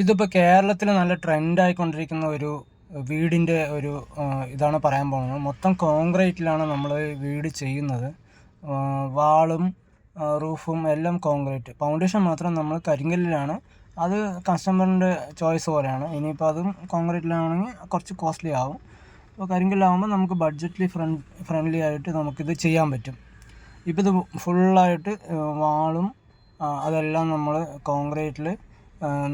ഇതിപ്പോൾ കേരളത്തിൽ നല്ല ട്രെൻഡായിക്കൊണ്ടിരിക്കുന്ന ഒരു വീടിൻ്റെ ഒരു ഇതാണ് പറയാൻ പോകുന്നത്. മൊത്തം കോൺക്രീറ്റിലാണ് നമ്മൾ വീട് ചെയ്യുന്നത്. വാളും റൂഫും എല്ലാം കോൺക്രീറ്റ്. ഫൗണ്ടേഷൻ മാത്രം നമ്മൾ കരിങ്കല്ലിലാണ്. അത് കസ്റ്റമറിൻ്റെ ചോയ്സ് പോലെയാണ്. ഇനിയിപ്പോൾ അതും കോൺക്രീറ്റിലാണെങ്കിൽ കുറച്ച് കോസ്റ്റ്ലി ആവും. അപ്പോൾ കരിങ്കല്ലാകുമ്പോൾ നമുക്ക് ബഡ്ജറ്റ്ലി ഫ്രണ്ട്ലി ആയിട്ട് നമുക്കിത് ചെയ്യാൻ പറ്റും. ഇപ്പോൾ ഇത് ഫുള്ളായിട്ട് വാളും അതെല്ലാം നമ്മൾ കോൺക്രീറ്റിൽ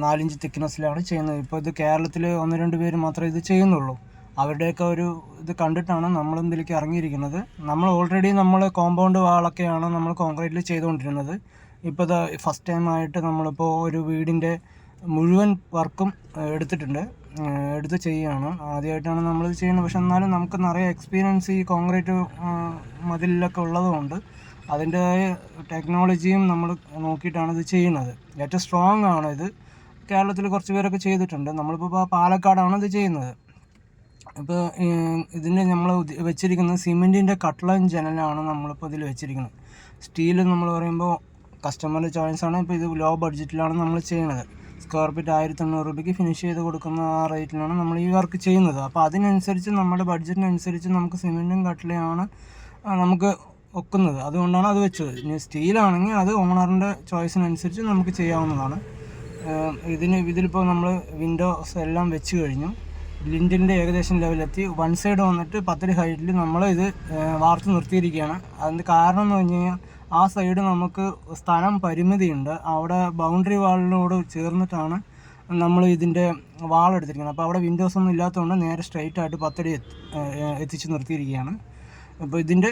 4 ഇഞ്ച് തിക്നെസ്സിലാണ് ചെയ്യുന്നത്. ഇപ്പോൾ ഇത് കേരളത്തിൽ 1-2 പേര് മാത്രമേ ഇത് ചെയ്യുന്നുള്ളൂ. അവരുടെയൊക്കെ ഒരു ഇത് കണ്ടിട്ടാണ് നമ്മളിതിലേക്ക് ഇറങ്ങിയിരിക്കുന്നത്. നമ്മൾ ഓൾറെഡി കോമ്പൗണ്ട് വാളൊക്കെയാണ് നമ്മൾ കോൺക്രീറ്റിൽ ചെയ്തുകൊണ്ടിരുന്നത്. ഇപ്പോൾ ഇത് ഫസ്റ്റ് ടൈമായിട്ട് നമ്മളിപ്പോൾ ഒരു വീടിൻ്റെ മുഴുവൻ വർക്കും എടുത്ത് ചെയ്യുകയാണ്. ആദ്യമായിട്ടാണ് നമ്മളിത് ചെയ്യുന്നത്. പക്ഷെ എന്നാലും നമുക്ക് നിറയെ എക്സ്പീരിയൻസ് ഈ കോൺക്രീറ്റ് മതിലിലൊക്കെ ഉള്ളതുകൊണ്ട് അതിൻ്റെതായ ടെക്നോളജിയും നമ്മൾ നോക്കിയിട്ടാണ് ഇത് ചെയ്യുന്നത്. ഏറ്റവും സ്ട്രോങ് ആണ് ഇത്. കേരളത്തിൽ കുറച്ച് പേരൊക്കെ ചെയ്തിട്ടുണ്ട്. നമ്മളിപ്പോൾ പാലക്കാടാണ് ഇത് ചെയ്യുന്നത്. ഇപ്പോൾ ഇതിൻ്റെ നമ്മൾ വെച്ചിരിക്കുന്നത് സിമെൻറ്റിൻ്റെ കട്ട്ളൻ ജനലാണ് നമ്മളിപ്പോൾ ഇതിൽ വെച്ചിരിക്കുന്നത്. സ്റ്റീൽ നമ്മൾ പറയുമ്പോൾ കസ്റ്റമറുടെ ചോയ്സാണ്. ഇപ്പോൾ ഇത് ലോ ബഡ്ജറ്റിലാണ് നമ്മൾ ചെയ്യുന്നത്. സ്ക്വയർ ഫീറ്റ് 1500 രൂപയ്ക്ക് ഫിനിഷ് ചെയ്ത് കൊടുക്കുന്ന ആ റേറ്റിലാണ് നമ്മൾ ഈ വർക്ക് ചെയ്യുന്നത്. അപ്പോൾ അതിനനുസരിച്ച് നമ്മുടെ ബഡ്ജറ്റിനനുസരിച്ച് നമുക്ക് സിമെൻറ്റും കട്ട്ളയാണ് നമുക്ക് ഒക്കുന്നത്. അതുകൊണ്ടാണ് അത് വെച്ചത്. ഇനി സ്റ്റീലാണെങ്കിൽ അത് ഓണറിൻ്റെ ചോയ്സിനനുസരിച്ച് നമുക്ക് ചെയ്യാവുന്നതാണ്. ഇതിലിപ്പോൾ നമ്മൾ വിൻഡോസ് എല്ലാം വെച്ച് കഴിഞ്ഞു. ലിൻറ്റിൻ്റെ ഏകദേശം ലെവലെത്തി. വൺ സൈഡ് വന്നിട്ട് 10 അടി ഹൈറ്റിൽ നമ്മൾ ഇത് വാർത്ത് നിർത്തിയിരിക്കുകയാണ്. അതിൻ്റെ കാരണം എന്ന് പറഞ്ഞു കഴിഞ്ഞാൽ ആ സൈഡ് നമുക്ക് സ്ഥലം പരിമിതിയുണ്ട്. അവിടെ ബൗണ്ടറി വാളിനോട് ചേർന്നിട്ടാണ് നമ്മൾ ഇതിൻ്റെ വാളെടുത്തിരിക്കുന്നത്. അപ്പോൾ അവിടെ വിൻഡോസ് ഒന്നും ഇല്ലാത്തതുകൊണ്ട് നേരെ സ്ട്രൈറ്റ് ആയിട്ട് 10 അടി എത്തിച്ച് നിർത്തിയിരിക്കുകയാണ്. അപ്പോൾ ഇതിൻ്റെ